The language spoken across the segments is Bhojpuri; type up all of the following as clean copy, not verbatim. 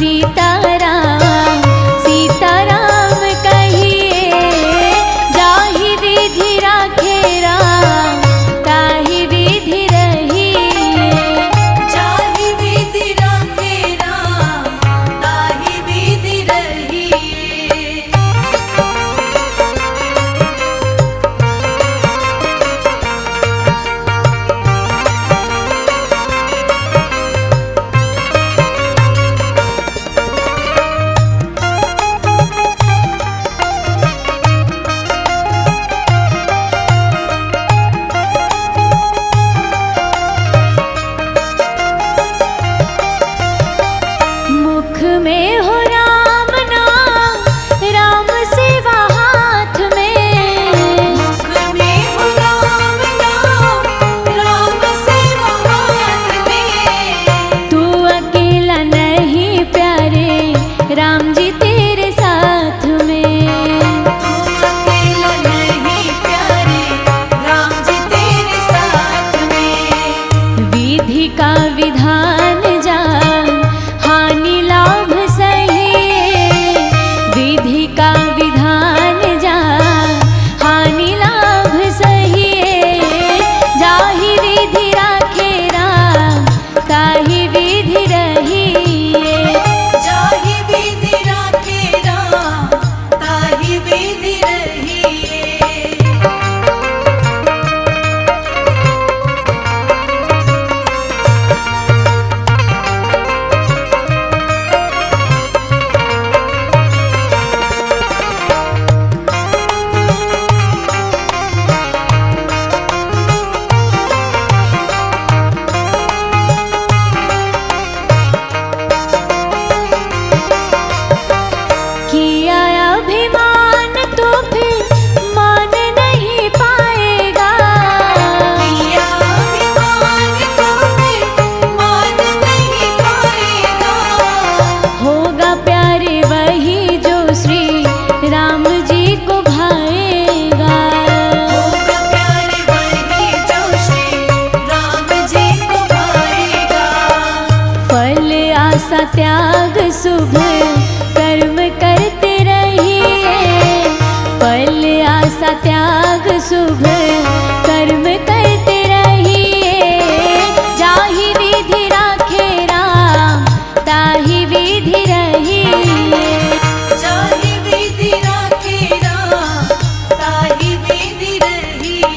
सीताराम सीताराम कहिए, जाहि विधि राखे राम ताहि विधि रहिए। जाहि विधि राखे राम ताहि विधि रहिए। मुख में हो राम नाम, राम सेवा हाथ में। मुख में हो राम नाम, राम सेवा हाथ में। तू अकेला नहीं प्यारे, राम जी तेरे साथ में। तू अकेला नहीं प्यारे, राम जी तेरे साथ में। विधि का विधान जान, हानि लाभ सहिए। विधि का विधान जान, हानि लाभ सहिए। जाहि विधि राखे राम ताहि विधि रहिए। जाहि विधि राखे राम ताहि विधि रहिए। किया अभिमान तो फिर मान नहीं पाएगा। किया अभिमान तो फिर मान नहीं पाएगा। होगा प्यारे वही जो श्री राम जी को भाएगा। होगा प्यारे वही जो श्री राम जी को भाएगा। फल आशा त्याग शुभ कर्म करते रहिए। फल आशा त्याग शुभ कर्म करते रहिए। जाहि विधि राखे राम ताहि विधि रहिए। जाहि विधि राखे राम ताहि विधि रहिए।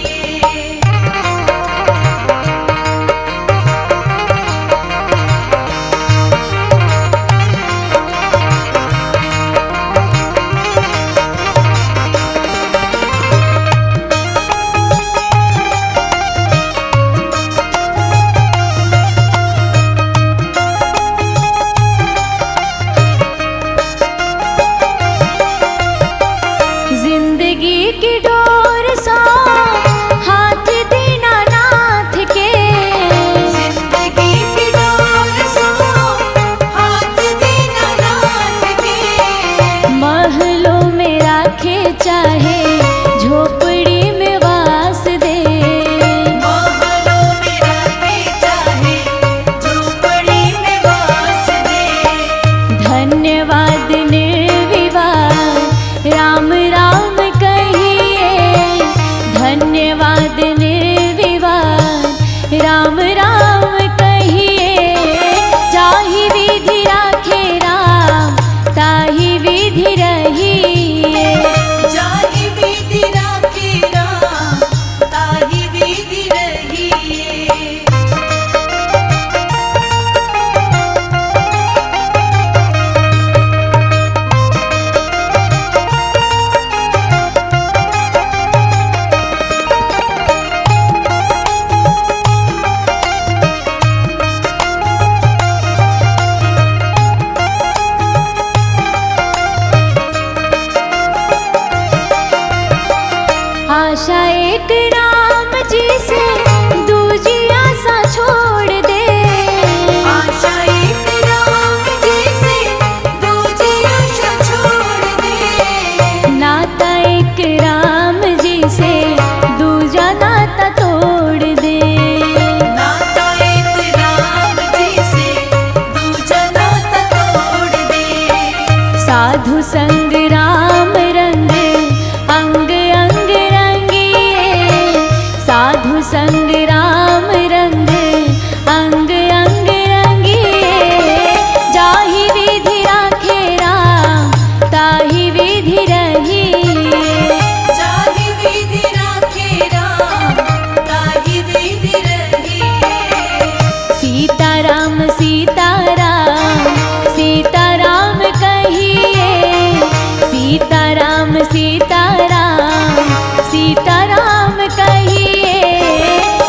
साधु संग राम रंग अंग अंग रंगिए, साधु संग राम रंग अंग अंग रंगिए। जाहि विधि राखे राम ताहि विधि रहिए, जाहि विधि राखे राम ताहि विधि रहिए। सीताराम सीताराम सीताराम कहिए, सीताराम सीताराम सीताराम कहिए।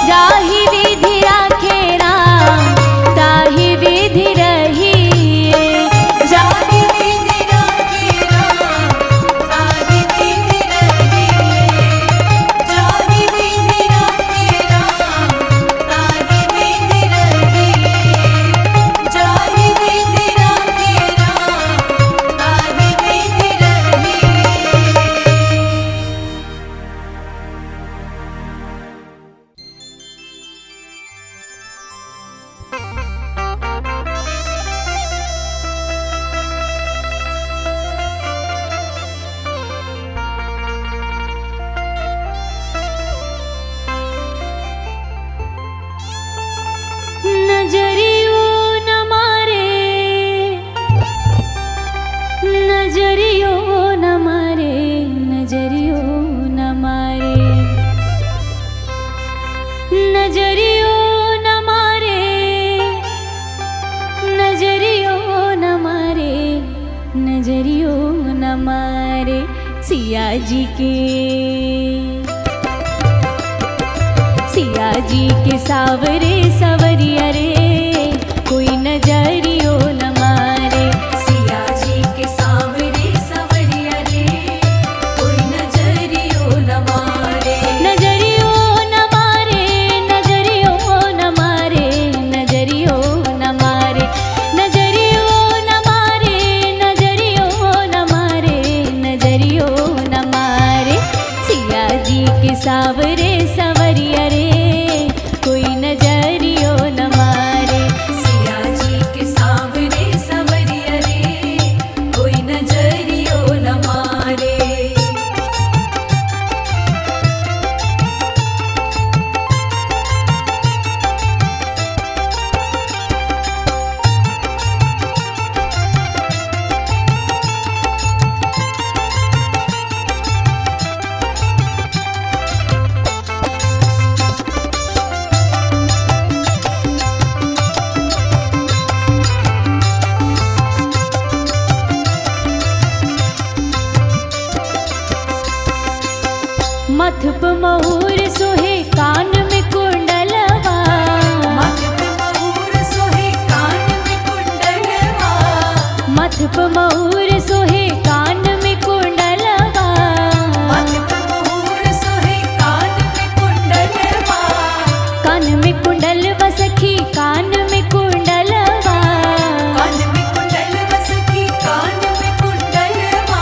जाहि विधि राखे राम ताहि विधि रहिए, जाहि विधि राखे राम ताहि विधि रहिए। जाहि विधि राखे राम ताहि विधि रहिए। जाहि विधि राखे राम ताहि विधि रहिए। नजरियो न मारे, नजरियो न मारे, नजरियो न मारे, नजरियो न मारे, नजरियो न मारे, नजरियो न मारे। सिया जी के, सिया जी के सावरे सवरिया रे, कोई नजरियो न मारे। सिया जी के सावरे सवरिया रे, कोई नजरियो न मारे। नजरियो न मारे, नजरियो न मारे, नजरियो न मारे, नजरियो न मारे, नजरियो न मारे, नजरियो न मारे। सिया जी के सावरे सवरिया रे, कोई नजरियो न मारे। सिया जी के सावरे सवरिया रे, कोई नजरियो न मारे। मथ प महुर सोहे कान में कुंडलवा, मथ पे महुर सोहे कान में कुंडलवा। मथ प महुर सोहे कान में कुंडलवा। मथ पे महुर सोहे कान में कुंडलवा। कान में कुंडलवा सखी कान में कुंडलवा, कान में कुंडलवा सखी कान में कुंडलवा।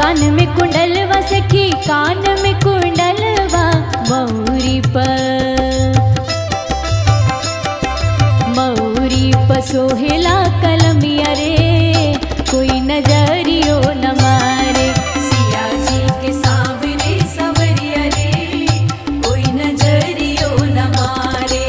कान में कुंडलवा सखी कान में कुंडलवा। मऊरी प सोहेला कलमिया रे, कोई नजरियो न मारे। सिया जी के सावरे सवरिया रे, कोई नजरियो न मारे।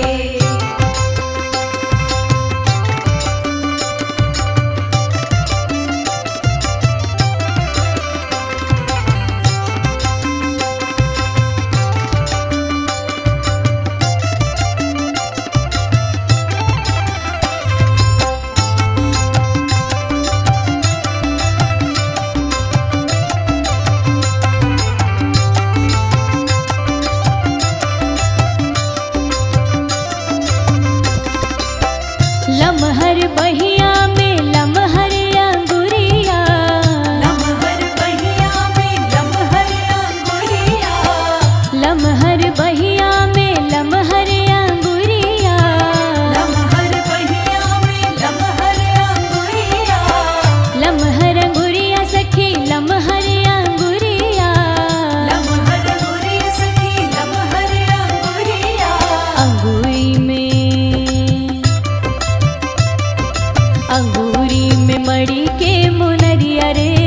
लमहर बहिया में लमहर अंगुरिया, लमहर बहिया में लमहर अंगुरिया। लमहर बहिया में लमहर अंगुरिया। लमहर बहिया में लमहर अंगुरिया। लमहर अंगुरिया सखी लमहर अंगुरिया। लमहर अंगुरिया सखी लमहर अंगुरिया। अंगूरी में मड़ी के मुनरिया रे,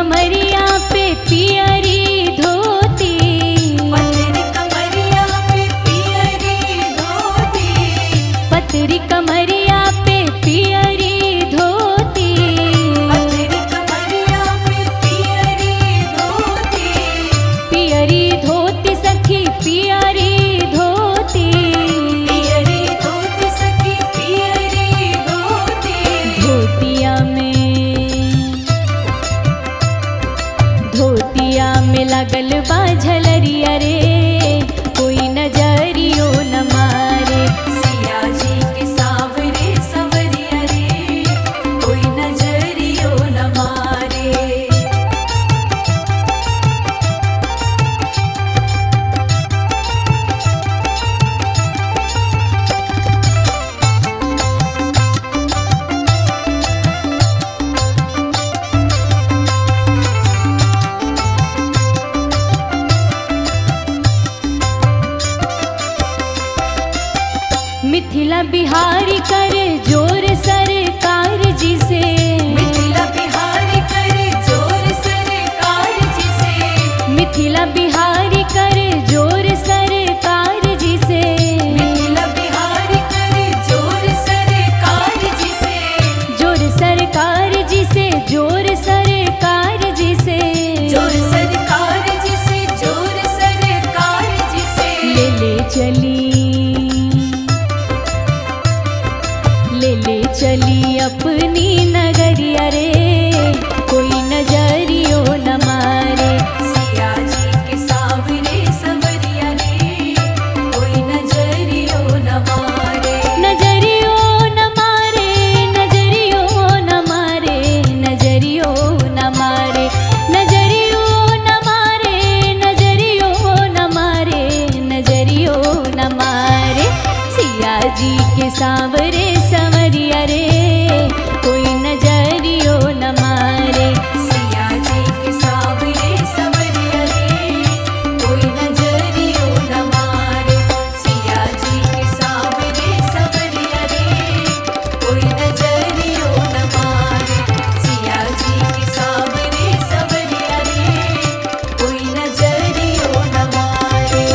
कमरिया पे पियरी धोती, पतरी कमरिया पे पियरी धोती, पतरी कमरिया पे पियरी धोती, पतरी कमरिया पे पियरी धोती, पियरी धोती सखी पियरी धोती, पियरी धोती सखी पियरी धोती, धोतिया में लगल बा झलरिया रे, कोई नजरियो न मारे। सिया जी के सावरे सवरिया रे, कोई नजरियो न मारे। मिथिला बिहारी करे जोर सरकार जी से, मिथिला बिहारी करे जोर सरकार जी से, मिथिला बिहारी करे जोर सरकार जी से, मिथिला बिहारी करे जोर सरकार जी से, जोर सरकार जी से, जोर सरकार जी से, जोर सरकार जी से, जोर सरकार जी से। ले चली अपनी नगरिया रे, कोई नजरियो न मारे। सिया जी के सावरे सवरिया रे, कोई नजरियो न मारे। नजरियो न मारे, नजरियो न मारे, नजरियो न मारे, नजरियो न मारे, नजरियो न मारे, नजरियो न मारे। सिया जी के सांवरे संवरिया रे, कोई नजरियो न मारे। सिया जी के सावरे सवरिया रे, कोई नजरियो न मारे। सिया जी के सावरे सवरिया रे, कोई नजरियो न मारे। सिया जी के सावरे सवरिया रे, कोई नजरियो न मारे।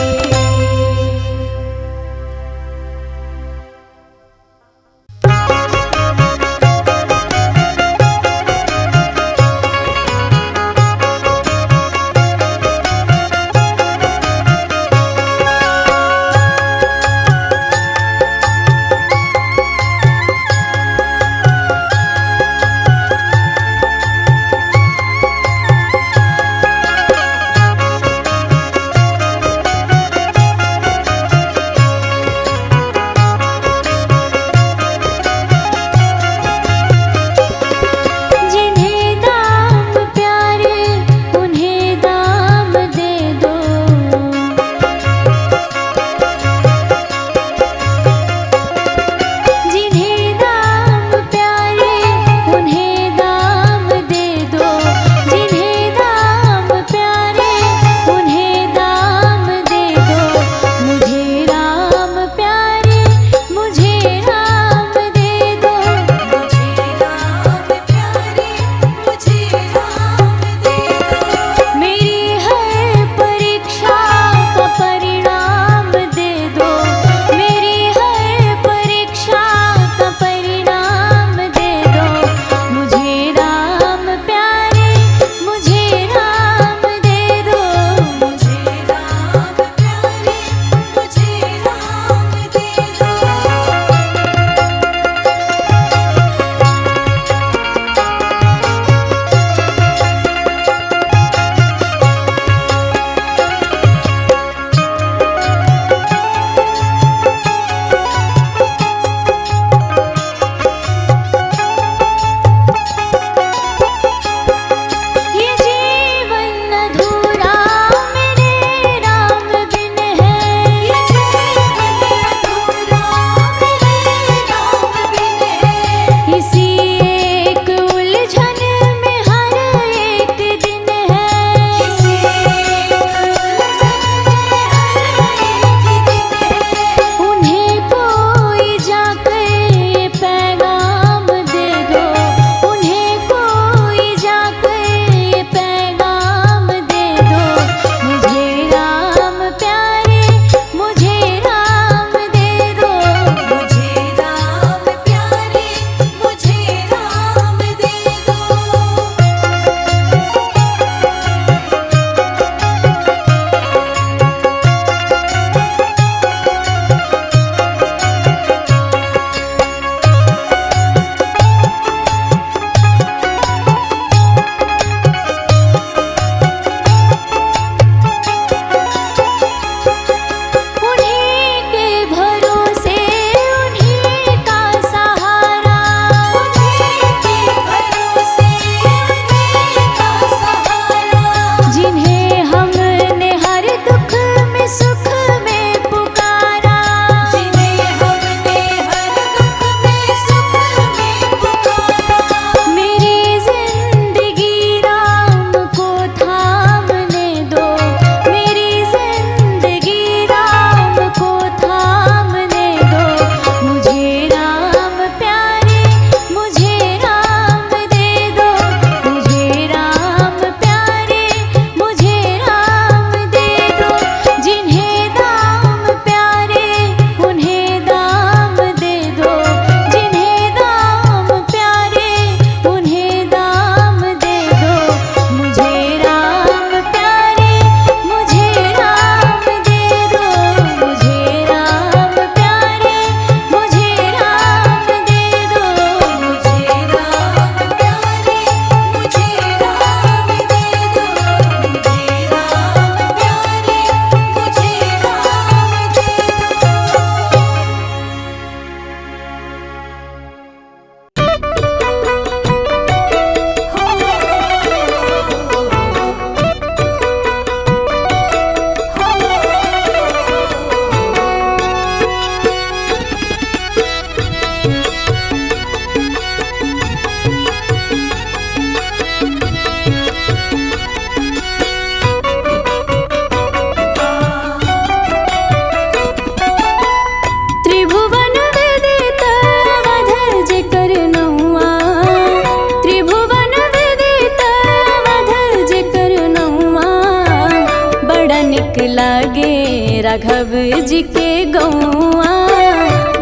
जी के गौआ।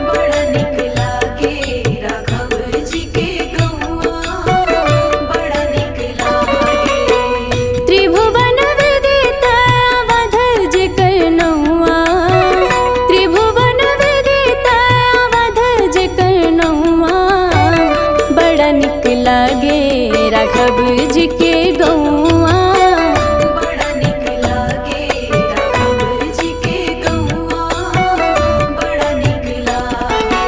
बड़ा निक लागे राघव जी के गौआ, बड़ा निक लागे। त्रिभुवन विदित अवध जेकर नौआ, त्रिभुवन विदित अवध जेकर नौआ। बड़ा निक लागे राघव जी के गौआ। बड़ा निक लागे राघव जी के गौआ, बड़ा निक लागे।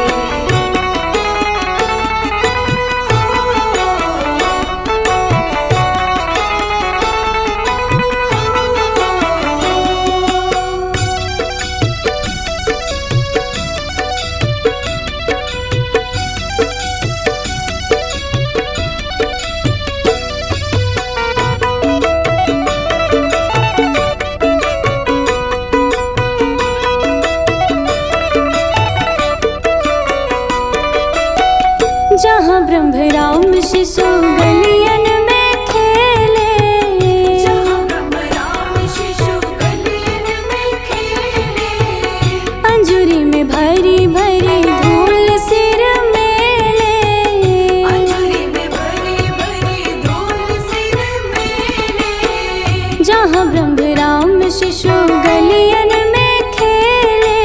जहाँ ब्रह्म राम शिशु गलियन में खेले, जहाँ ब्रह्म राम शिशु गलियन में खेले। अंजुरी में भरी भरी धूल सिर मेले। अंजुरी में भरी भरी धूल सिर मेले। जहाँ ब्रह्म राम शिशु गलियन में खेले,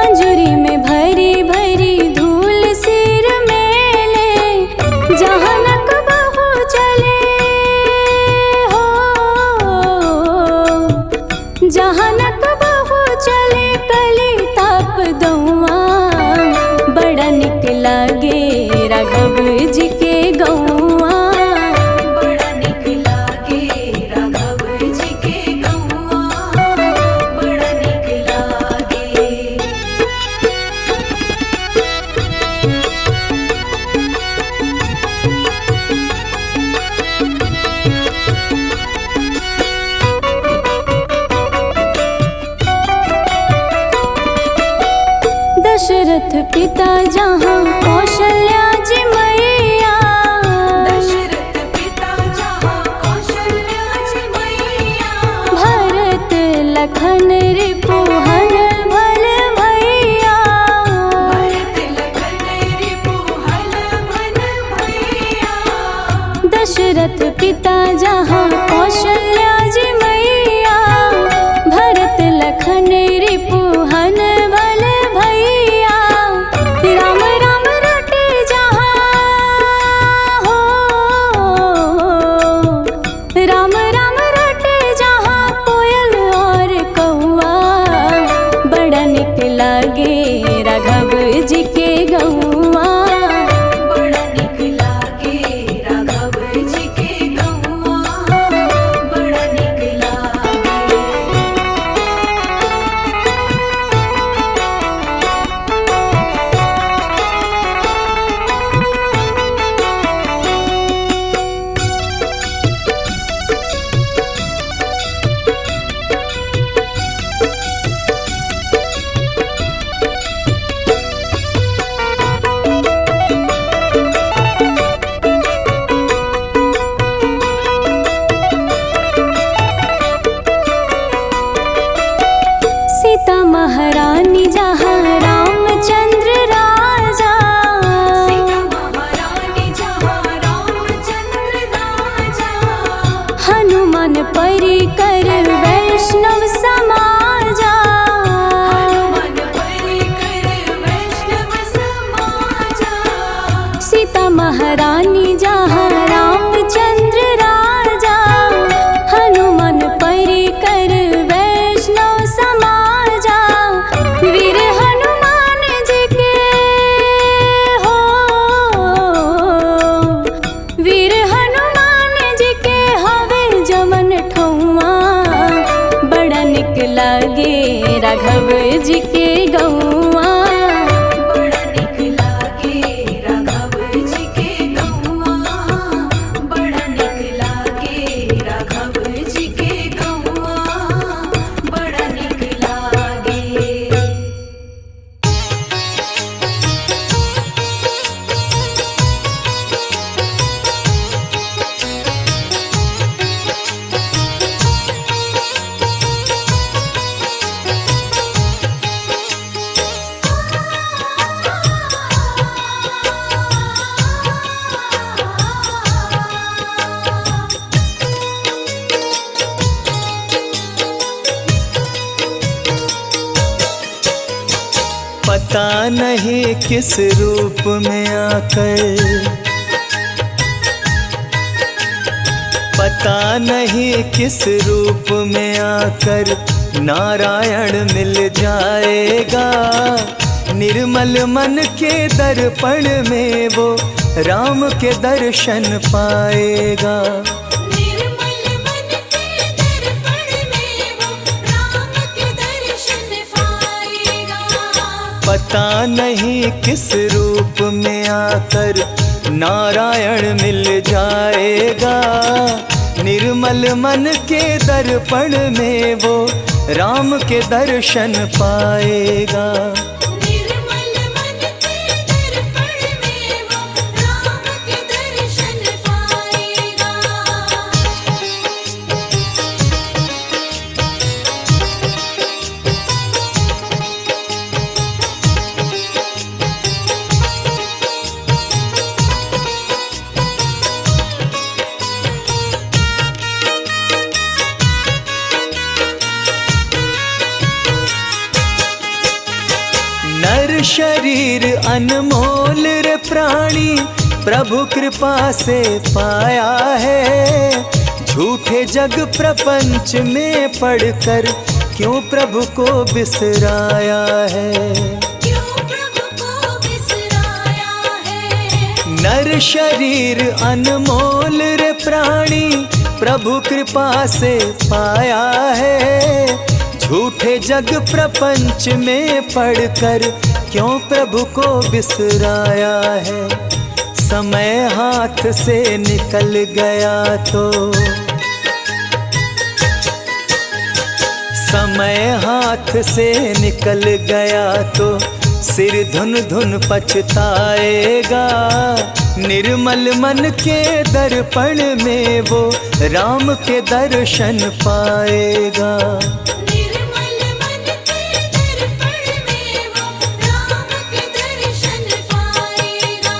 अंजुरी में भरी भरी धूल सिर मेले। जहाँ नक बहू चले हो, जहाँ नक बहू चले कली ताप दौआ। बड़ा निक लागे राघव जी के गौआ। बड़ा निक लागे राघव जी के गौआ, बड़ा निक लागे। दशरथ पिता जहाँ कौशल्या जी मैया। दशरथ पिता जहाँ कौशल्या जी मैया। भरत लखन रिपुहन भल भैया। भरत लखन रिपुहन भल भैया। दशरथ पिता जहाँ कौशल्या जी मैया। भरत लखन रिपुहन भल भैया। राम राम रटे जहाँ हो, राम राम रटे जहाँ कोयल और कौआ। बड़ा निक लागे राघव जी के गौआ। बड़ा निक लागे राघव जी के गौआ, बड़ा निक लागे। सीता महारानी जहाँ रामचंद्र राजा। सीता महारानी जहाँ रामचंद्र राजा। हनुमान परिकर वैष्णव समाजा। हनुमान परिकर वैष्णव समाजा। सीता महारानी जहाँ रामचंद्र राजा। हनुमान परिकर वैष्णव समाजा। वीर हनुमान जी के हो, वीर हनुमान जी के हवे जमन ठौआ। बड़ा निक लागे राघव जी के गौआ। बड़ा निक लागे राघव जी के गौआ, बड़ा निक लागे राघव जी के गौआ, बड़ा निक लागे। पता नहीं किस रूप में आकर, पता नहीं किस रूप में आकर नारायण मिल जाएगा। निर्मल मन के दर्पण में वो राम के दर्शन पाएगा। निर्मल मन के दर्पण में वो राम के दर्शन पाएगा। पता नहीं किस रूप में आकर नारायण मिल जाएगा। निर्मल मन के दर्पण में वो राम के दर्शन पाएगा। निर्मल मन के दर्पण में वो राम के दर्शन पाएगा। नर शरीर अनमोल रे प्राणी प्रभु कृपा से पाया है। झूठे जग प्रपंच में पड़कर क्यों प्रभु को बिसराया है। क्यों प्रभु को बिसराया है। नर शरीर अनमोल रे प्राणी प्रभु कृपा से पाया है। झूठे जग प्रपंच में पड़कर क्यों प्रभु को बिसराया है। समय हाथ से निकल गया तो, समय हाथ से निकल गया तो सिर धुन धुन पछताएगा। निर्मल मन के दर्पण में वो राम के दर्शन पाएगा। निर्मल मन के दर्पण में वो राम के दर्शन पाएगा।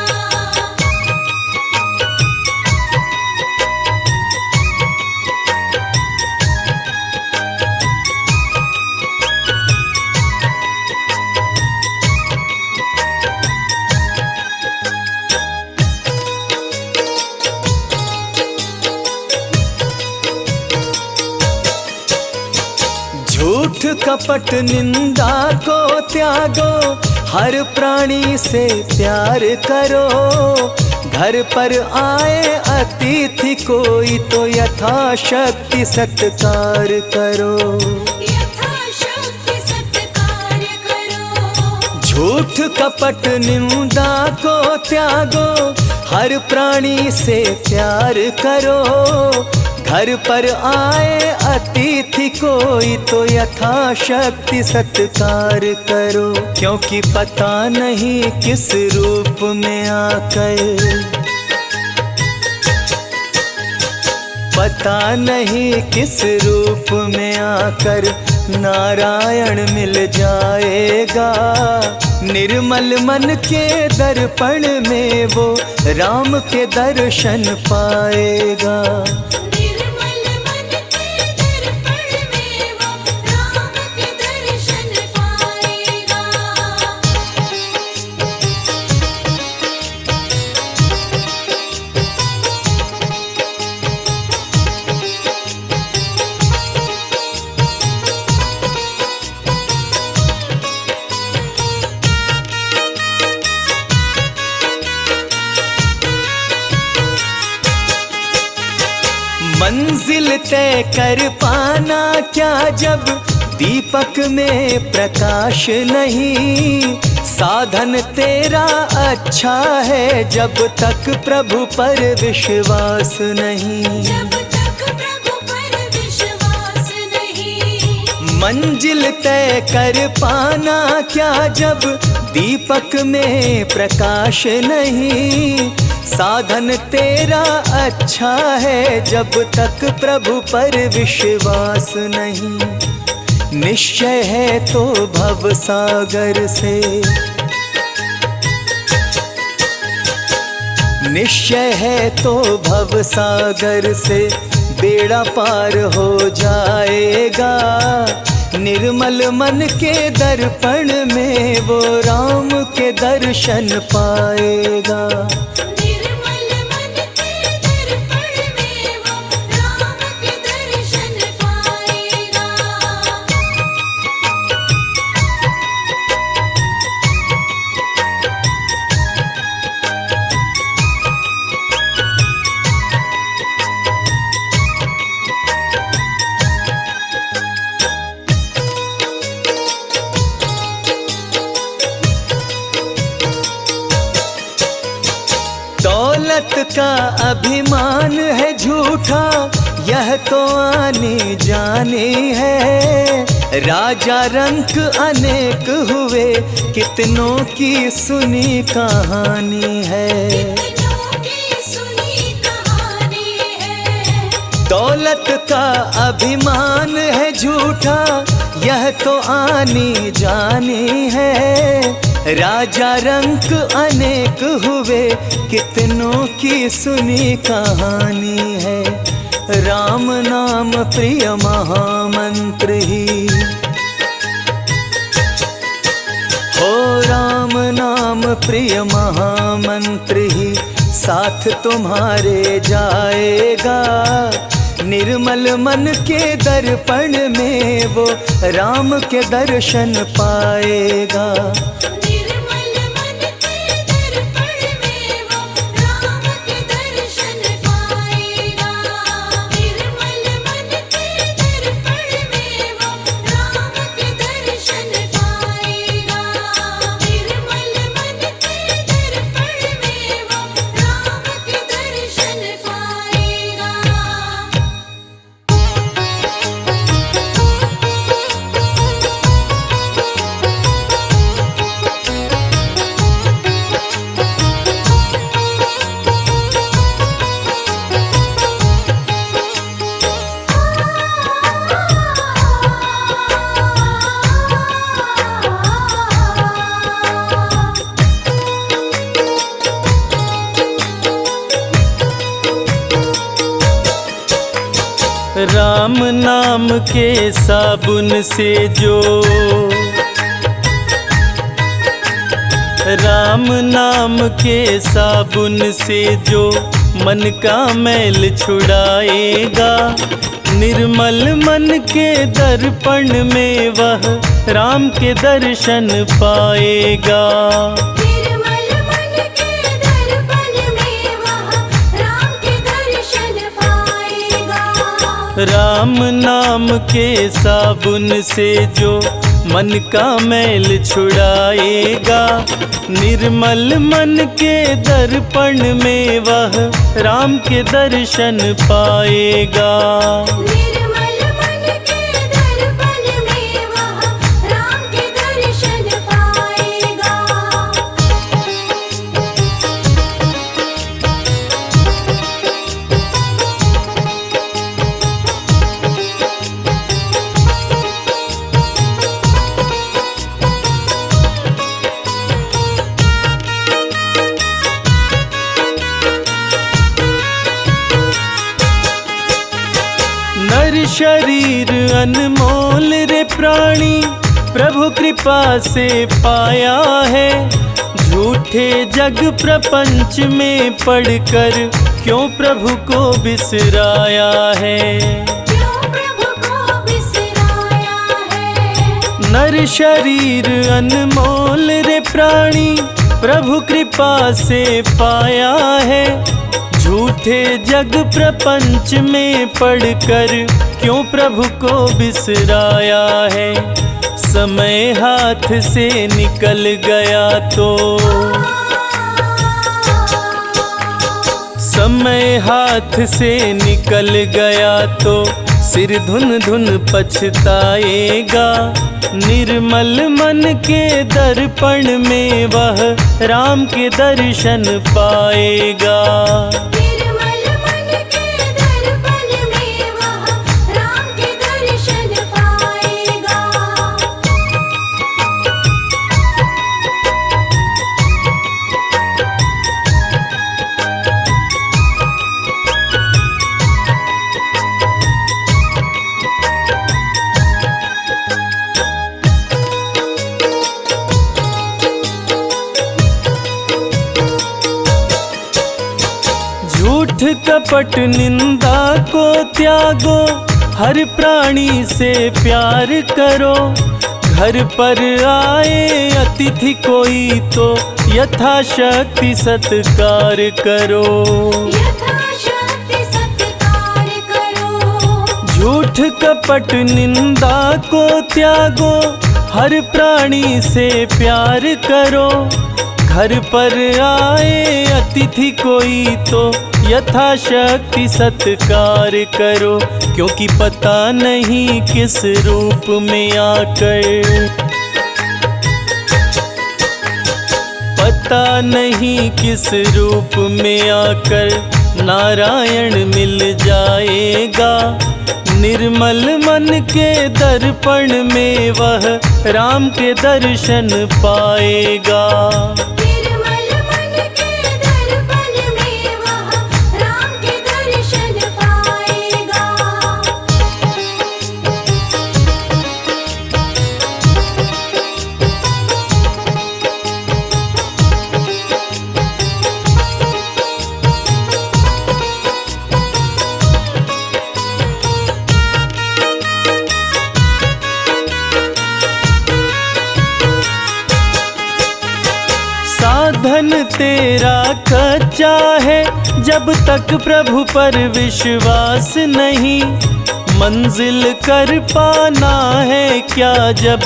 झूठ कपट निंदा को त्यागो, हर प्राणी से प्यार करो। घर पर आए अतिथि कोई तो यथाशक्ति सत्कार करो। यथाशक्ति सत्कार करो। झूठ कपट निंदा को त्यागो, हर प्राणी से प्यार करो। घर पर आए अतिथि कोई तो यथाशक्ति सत्कार करो। क्योंकि पता नहीं किस रूप में आकर, पता नहीं किस रूप में आकर नारायण मिल जाएगा। निर्मल मन के दर्पण में वो राम के दर्शन पाएगा। निर्मल मन के दर्पण में वो राम के दर्शन पाएगा। मंजिल तय कर पाना क्या जब दीपक में प्रकाश नहीं। साधन तेरा अच्छा है जब तक प्रभु पर विश्वास नहीं। जब तक प्रभु पर विश्वास नहीं। मंजिल तय कर पाना क्या जब दीपक में प्रकाश नहीं। साधन तेरा अच्छा है जब तक प्रभु पर विश्वास नहीं। निश्चय है तो भव सागर से, निश्चय है तो भव सागर से बेड़ा पार हो जाएगा। निर्मल मन के दर्पण में वो राम के दर्शन पाएगा। निर्मल मन के दर्पण में वो राम के दर्शन पाएगा। दौलत का अभिमान है झूठा, यह तो आने जाने है। राजा रंक अनेक हुए, कितनों की सुनी कहानी है। कितनों की सुनी कहानी है। दौलत का अभिमान है झूठा, यह तो आनी जानी है। राजा रंक अनेक हुए, कितनों की सुनी कहानी है। राम नाम प्रिय महामंत्र ही, हो राम नाम प्रिय महामंत्र ही साथ तुम्हारे जाएगा। निर्मल मन के दर्पण में वो राम के दर्शन पाएगा। निर्मल मन के दर्पण में वो राम के दर्शन पाएगा। निर्मल मन के दर्पण में वो राम के दर्शन पाएगा। निर्मल मन के दर्पण में वो राम के दर्शन पाएगा। राम नाम के साबुन से जो, राम नाम के साबुन से जो मन का मैल छुड़ाएगा। निर्मल मन के दर्पण में वह राम के दर्शन पाएगा। निर्मल मन के दर्पण में वह राम के दर्शन पाएगा। राम नाम के साबुन से जो मन का मैल छुड़ाएगा। निर्मल मन के दर्पण में वह राम के दर्शन पाएगा। निर्मल मन के दर्पण में वह राम के दर्शन पाएगा। नर शरीर अनमोल रे प्राणी, प्रभु कृपा से पाया है। झूठे जग प्रपंच में पड़कर क्यों प्रभु को बिसराया है। क्यों प्रभु को बिसराया है। नर शरीर अनमोल रे प्राणी, प्रभु कृपा से पाया है। झूठे जग प्रपंच में पड़कर क्यों प्रभु को बिसराया है। समय हाथ से निकल गया तो, समय हाथ से निकल गया तो सिर धुन धुन पछताएगा। निर्मल मन के दर्पण में वह राम के दर्शन पाएगा। निर्मल मन के दर्पण में वह राम के दर्शन पाएगा। कपट निंदा को त्यागो, हर प्राणी से प्यार करो। घर पर आए अतिथि कोई तो यथाशक्ति सत्कार करो। यथाशक्ति सत्कार करो। झूठ कपट निंदा को त्यागो, हर प्राणी से प्यार करो। घर पर आए अतिथि कोई तो यथाशक्ति सत्कार करो। क्योंकि पता नहीं किस रूप में आकर, पता नहीं किस रूप में आकर नारायण मिल जाएगा। निर्मल मन के दर्पण में वह राम के दर्शन पाएगा। निर्मल मन के दर्पण में वह राम के दर्शन पाएगा। साधन तेरा कच्चा है, जब तक प्रभु पर विश्वास नहीं। मंजिल कर पाना है क्या, जब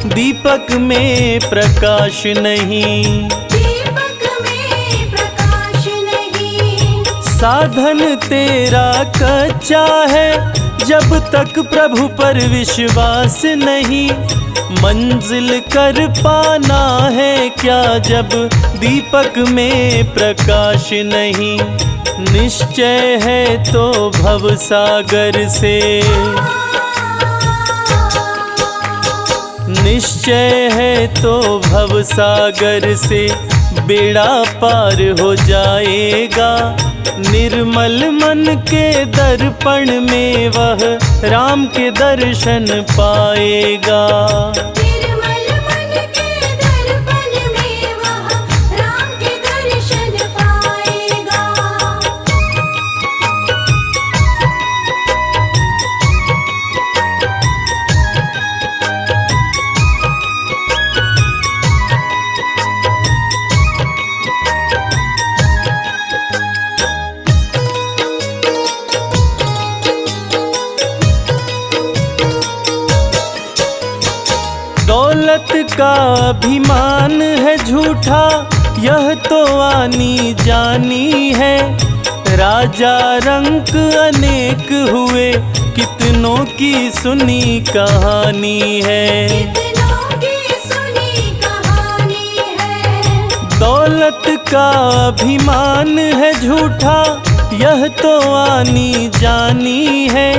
दीपक में प्रकाश नहीं। दीपक में प्रकाश नहीं। साधन तेरा कच्चा है, जब तक प्रभु पर विश्वास नहीं। मंजिल कर पाना है क्या, जब दीपक में प्रकाश नहीं। निश्चय है तो भव सागर से, निश्चय है तो भव सागर से बेड़ा पार हो जाएगा। निर्मल मन के दर्पण में वह राम के दर्शन पाएगा। निर्मल मन के दर्पण में वह राम के दर्शन पाएगा। दौलत का अभिमान है झूठा, यह तो आनी जानी है। राजा रंक अनेक हुए, कितनों की सुनी कहानी है। कितनों की सुनी कहानी है। दौलत का अभिमान है झूठा, यह तो आनी जानी है।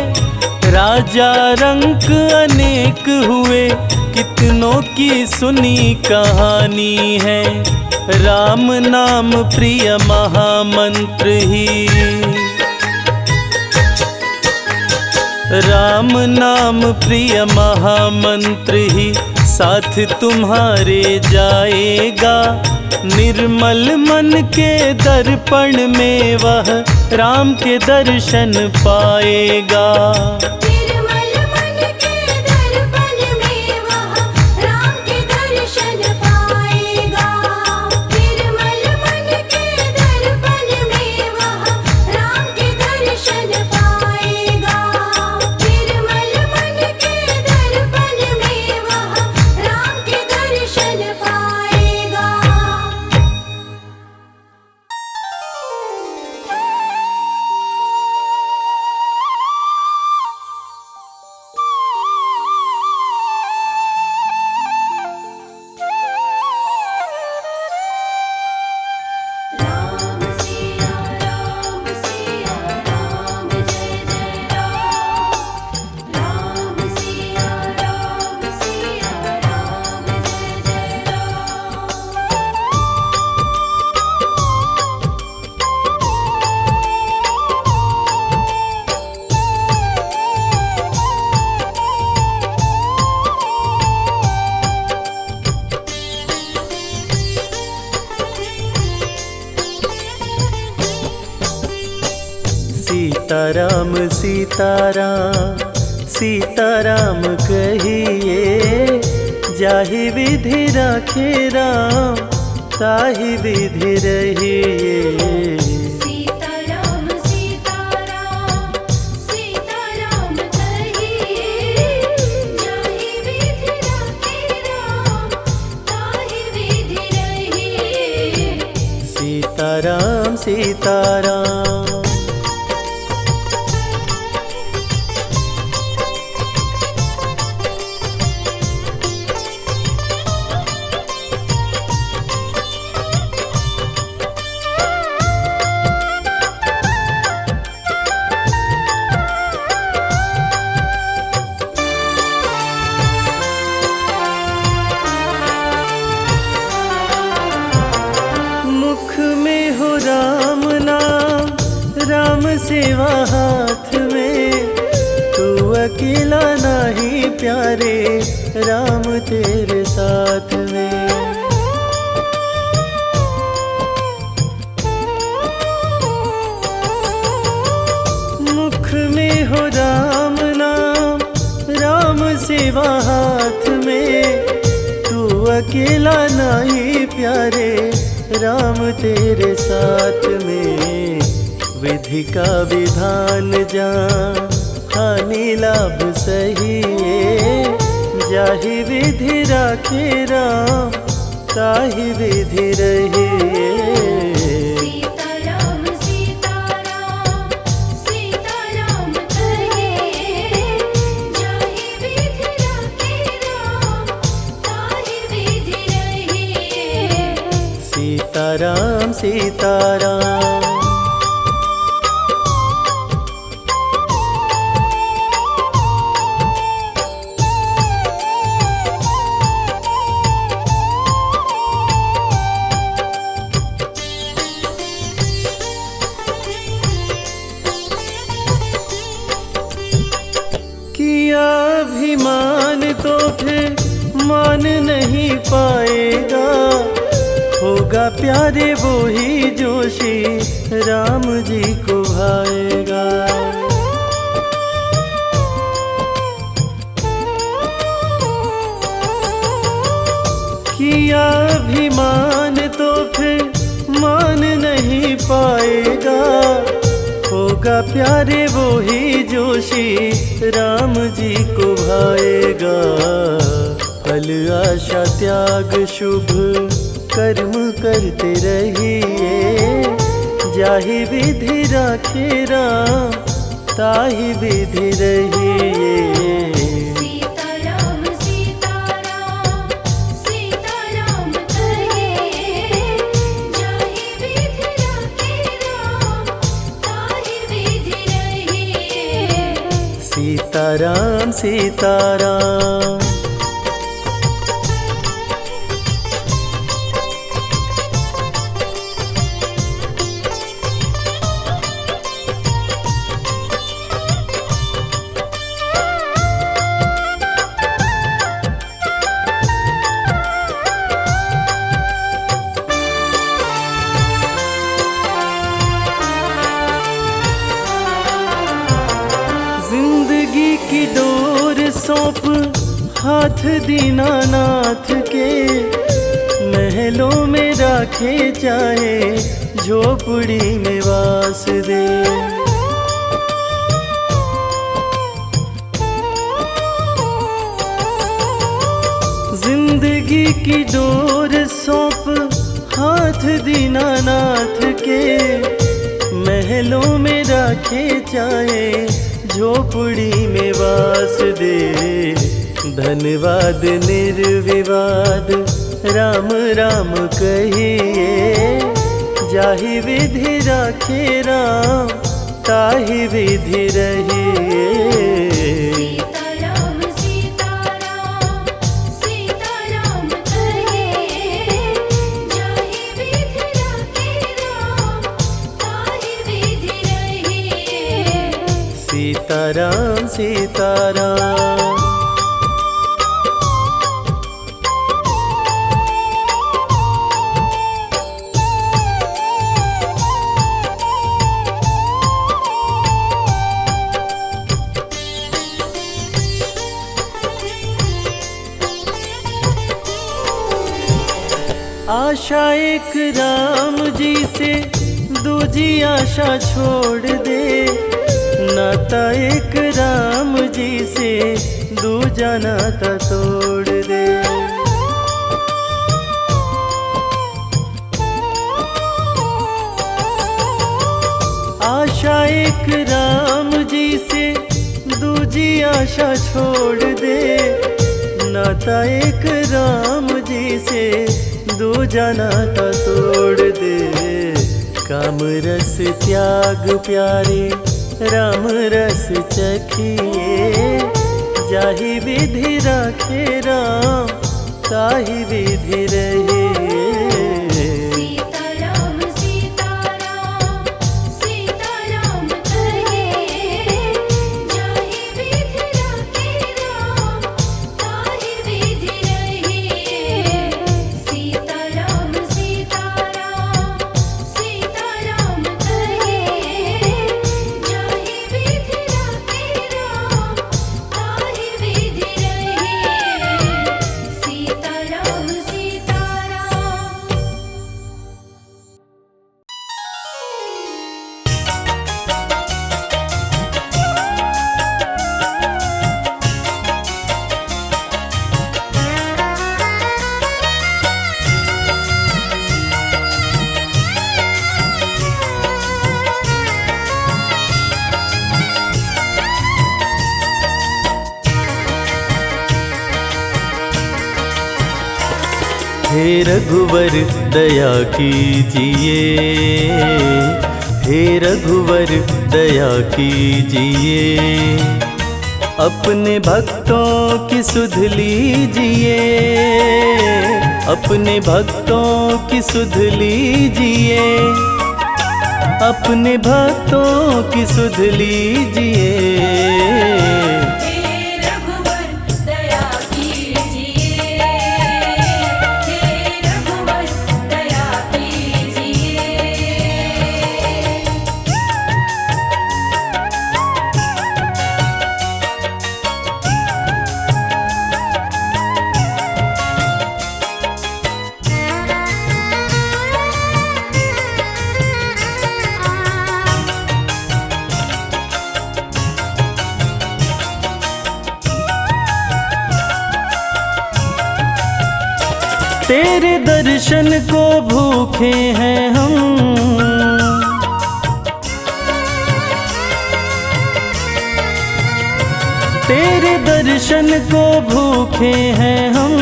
राजा रंक अनेक हुए, कितनों की सुनी कहानी है। राम नाम प्रिय महामंत्र ही, राम नाम प्रिय महामंत्र ही साथ तुम्हारे जाएगा। निर्मल मन के दर्पण में वह राम के दर्शन पाएगा। निर्मल मन के दर्पण में वह राम के दर्शन पाएगा। निर्मल मन के दर्पण में वह राम के दर्शन पाएगा। निर्मल मन के दर्पण में वह राम के दर्शन पाएगा। सीताराम सीताराम सीताराम कहिए, जाहि विधि राखे राम ताहि विधि रहिए। सीताराम सीताराम सीताराम कहिए, जाहि विधि राखे राम ताहि विधि रहिए। सीताराम सीताराम। मुख में हो राम नाम, राम सेवा हाथ में, तू अकेला नहीं प्यारे, राम तेरे साथ में। मुख में हो राम नाम, राम सेवा हाथ में, तू अकेला नहीं प्यारे, राम तेरे साथ में। विधि का विधान जान, हानि लाभ सही है, जाहि विधि राखे राम ताहि विधि रहिए। सीताराम सीताराम सीताराम कहिए, जाहि विधि राखे राम ताहि विधि रहिए। सीताराम सीताराम। किया अभिमान तो फिर मान नहीं पाएगा, होगा प्यारे वो ही जो श्री राम जी को भाएगा। किया अभिमान तो फिर मान नहीं पाएगा, होगा प्यारे वो ही जो श्री राम जी को भाएगा। फल आशा त्याग शुभ कर्म करते रहिए, जाहि विधि राखे राम ताहि विधि रहिए। सीताराम सीताराम सीताराम कहिए, जाहि विधि राखे राम ताहि विधि रहिए। सीताराम सीताराम। जिंदगी की डोर सौंप हाथ दीनानाथ के, महलों में राखे चाहे झोपड़ी में वास दे। जिंदगी की डोर सौंप हाथ दीनानाथ के, महलों में राखे चाहे झोपड़ी में वास दे। धन्यवाद निर्विवाद राम राम कहिए, जाहि विधि राखे राम ताहि विधि रहिए। सीताराम सीताराम सीताराम कहिए, जाहि विधि राखे राम ताहि विधि रहिए। सीताराम सीताराम। आशा एक राम जी से दूजी आशा छोड़ दे, नाता एक राम जी से दूजा नाता तोड़ दे। आशा एक राम जी से दूजी आशा छोड़ दे, नाता एक राम जी से दूजा नाता तोड़ दे। काम रस त्याग प्यारे राम रस चखिए, जाहि विधि राखे राम ताहि विधि रहिए। सीताराम सीताराम सीताराम कहिए, जाहि विधि राखे राम ताहि विधि रहिए। सीताराम सीताराम सीताराम कहिए, जाहि विधि राखे राम ताहि विधि रहिए। सीताराम सीताराम। हे रघुवर दया कीजिए, हे रघुवर दया कीजिए, अपने भक्तों की सुध लीजिए, अपने भक्तों की सुध लीजिए, अपने भक्तों की सुध लीजिए। हे रघुवर दया कीजिए, हे रघुवर दया कीजिए। तेरे दर्शन को भूखे हैं हम, तेरे दर्शन को भूखे हैं हम,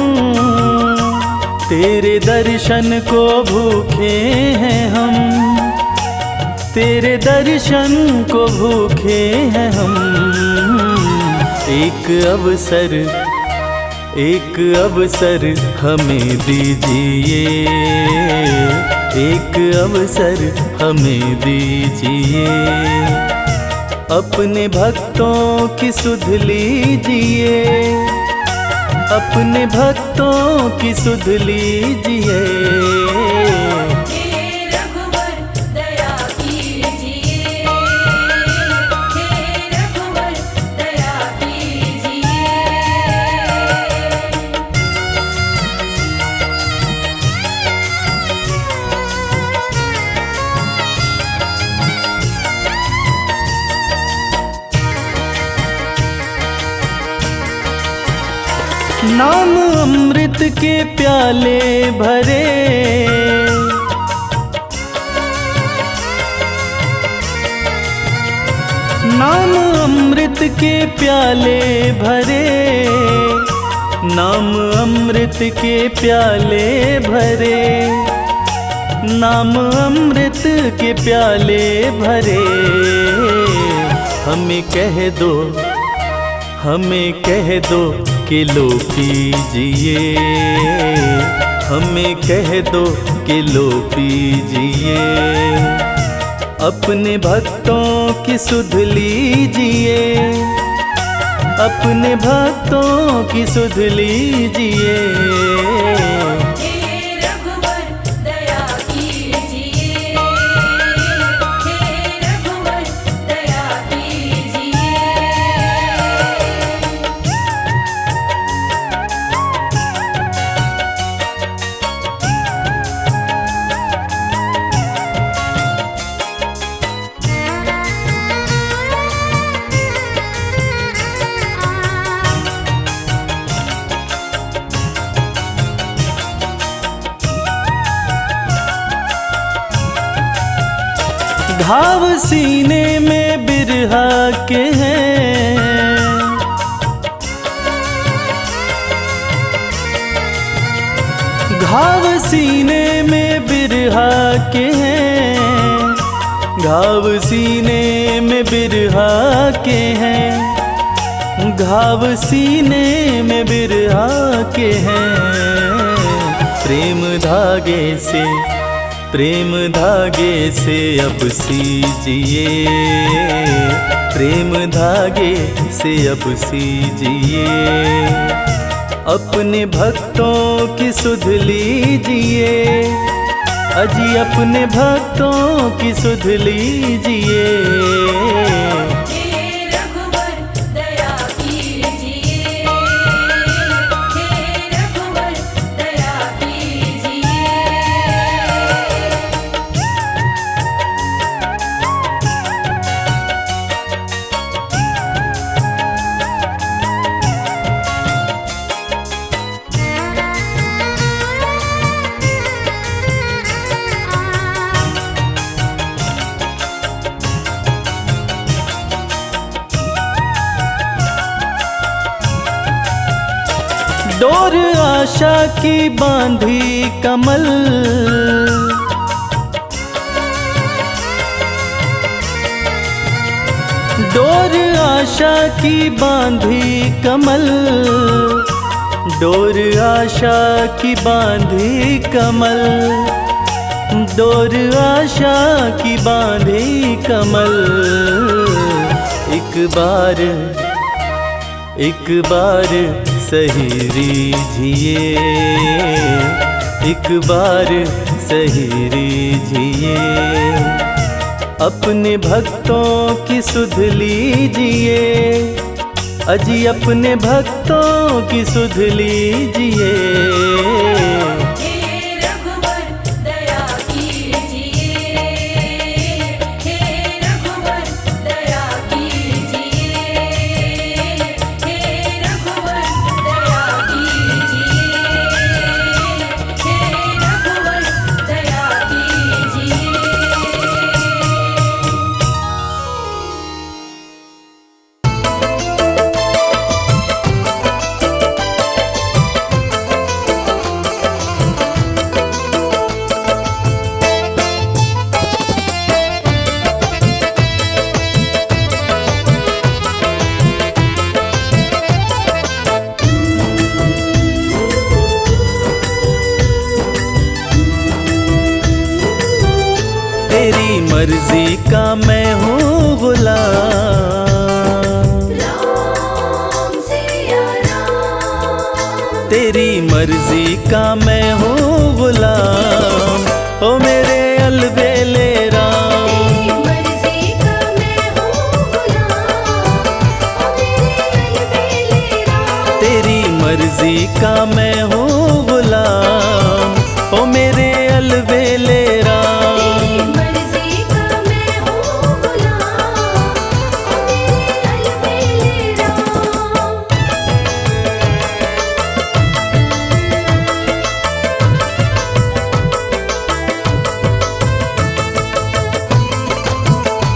तेरे दर्शन को भूखे हैं हम, तेरे दर्शन को भूखे हैं हम। एक अवसर हमें दीजिए, एक अवसर हमें दीजिए, अपने भक्तों की सुध लीजिए, अपने भक्तों की सुध लीजिए। हे रघुवर दया कीजिए, हे रघुवर दया कीजिए। नाम अमृत के प्याले भरे, नाम अमृत के प्याले भरे, नाम अमृत के प्याले भरे, नाम अमृत के प्याले भरे। हमें कह दो, हमें कह दो कि लो पीजिए, हमें कह दो कि लो पीजिए, अपने भक्तों की सुध लीजिए, अपने भक्तों की सुध लीजिए। हे रघुवर दया कीजिए, हे रघुवर दया कीजिए। घाव सीने में बिरहा के हैं, घाव सीने में बिरहा के हैं, घाव सीने में बिरहा के हैं, घाव सीने में बिरहा के हैं। प्रेम धागे से, प्रेम धागे से अब सीजिए, प्रेम धागे से अब सीजिए, अपने भक्तों की सुध लीजिए, अजी अपने भक्तों की सुध लीजिए। हे रघुवर दया कीजिए, हे रघुवर दया कीजिए। डोर आशा की बांधी कमल, डोर आशा की बांधी कमल, डोर आशा की बांधी कमल, डोर आशा की बांधी कमल। एक बार सही रीझिए, एक बार सही रीझिए, अपने भक्तों की सुध लीजिए, अजी अपने भक्तों की सुध लीजिए। हे रघुवर दया कीजिए, हे रघुवर दया कीजिए, हे रघुवर दया कीजिए, हे रघुवर दया कीजिए। तेरी मर्जी का मैं हूँ गुलाम, राम सिया राम, तेरी मर्जी का मैं हूँ गुलाम, ओ मेरे अलबेले राम। तेरी मर्जी का मैं हूँ गुलाम, ओ मेरे अलबेले राम। तेरी मर्जी का मैं हूँ गुलाम, ओ मेरे अलबेले राम। तेरी मर्जी का मैं हूँ गुलाम,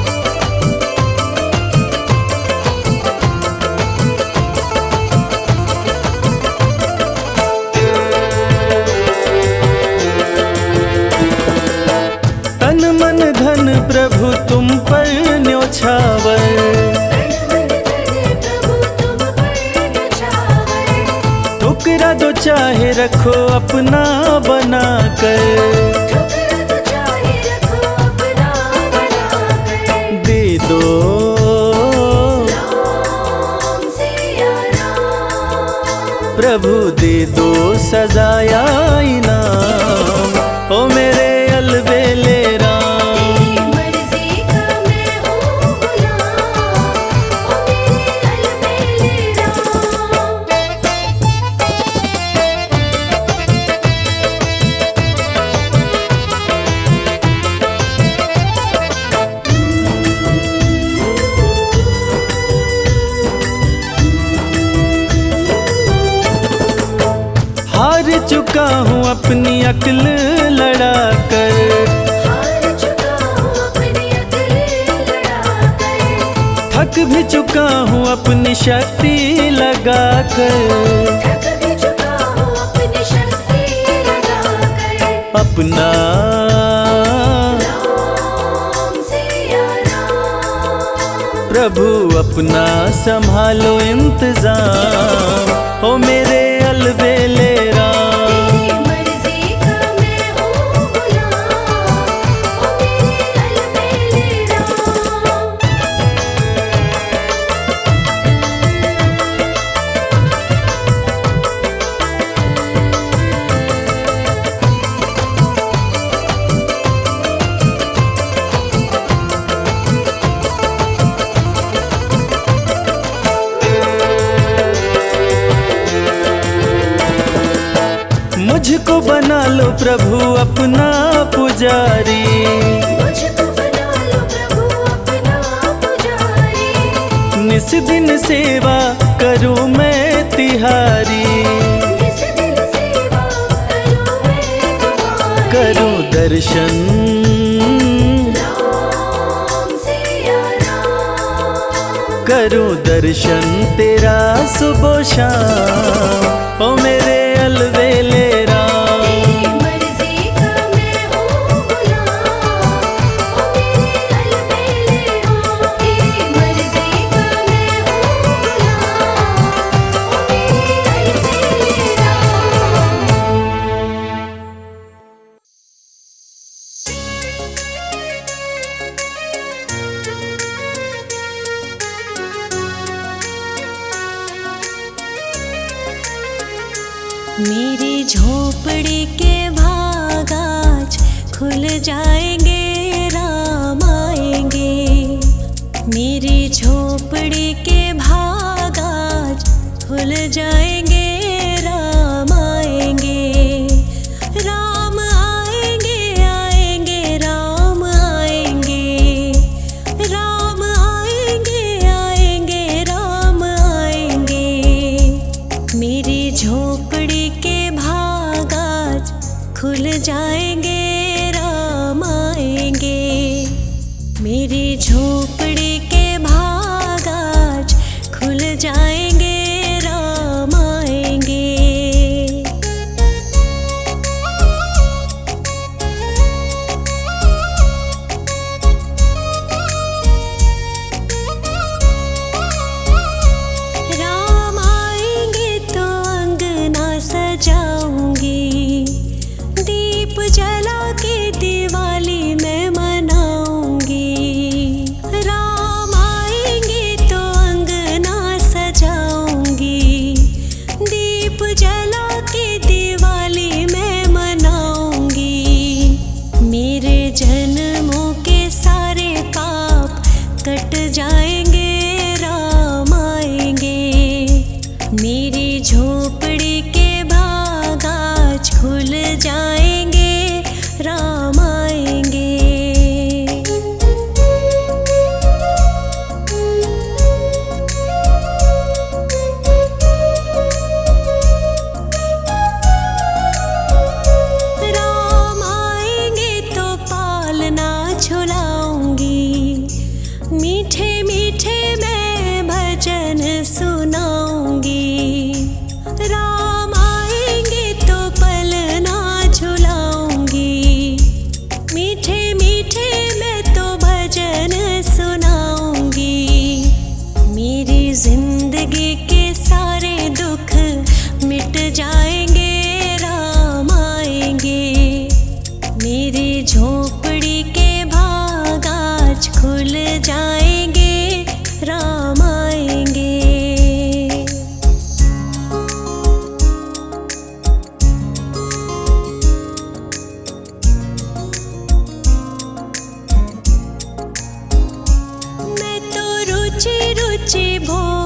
ओ मेरे अलबेले राम। तन मन धन प्रभु तुम पर न्योछावर, प्रभु तुम पर न्योछावर, ठुकरा दो चाहे रखो अपना बना कर, ठुकरा तो चाहे रखो अपना बनाकर। दे दो राम सिया राम, प्रभु दे दो सजाया इनाम, ओ मेरे अलबेले राम। तेरी मर्जी का मैं हूँ गुलाम, ओ मेरे अलबेले राम। हार चुका हूँ अपनी अक्ल लड़ा कर, हार चुका हूँ अपनी अक्ल शक्ति लगाकर, थक भी चुका हूँ अपनी शक्ति लगाकर। अपना राम सिया राम, प्रभु अपना संभालो इंतजाम, हो मेरे अलबेले राम। तेरी मर्जी का मैं हूँ गुलाम, ओ मेरे अलबेले राम। मुझको बना लो प्रभु अपना पुजारी, मुझको बना लो प्रभु अपना पुजारी। निस दिन सेवा करूं मैं तिहारी, इस दिल सेवा करूं मैं तुम्हारी। करूं दर्शन राम सिया राम, करूं दर्शन तेरा सुबह शाम, ओ मेरे अलबेले राम। तेरी मर्जी का मैं हूँ गुलाम, ओ मेरे अलबेले राम। तेरी मर्जी का मैं हूँ गुलाम, ओ मेरे अलबेले राम। मेरी झोपड़ी के भाग आज खुल जाएंगे, राम आएंगे। मेरी झोपड़ी के भाग आज खुल जाएंगे, राम आएंगे। राम आएंगे आएंगे राम आएंगे, राम आएंगे आएंगे राम आएंगे। मेरी झोपड़ी के भाग आज खुल जाएंगे, राम आएंगे। मेरी झोपड़ी के भाग आज खुल जाएंगे, राम आएंगे। राम आएंगे तो अंगना सजाऊंगी, दीप जला के दिवाली मैं मनाऊंगी। राम आएंगे तो अंगना सजाऊंगी, दीप जला के दिवाली मैं मनाऊंगी। मेरे जन्मों के सारे पाप कट जाएंगे, राम आएंगे। मेरी झोपड़ी के भाग आज खुल जाएंगे, राम आएंगे। राम आएंगे तो पालना झुलाऊंगी, मीठे मीठे मैं भजन सुनाऊंगी। राम आएंगे तो पलना झुलाऊंगी, मीठे मीठे मैं तो भजन सुनाऊंगी। मेरी जिंदगी के सारे दुख मिट जाएंगे, राम आएंगे। मेरी झोपड़ी के भाग आज खुल जाएंगे, राम आएंगे। मैं तो रुचि रुचि भोग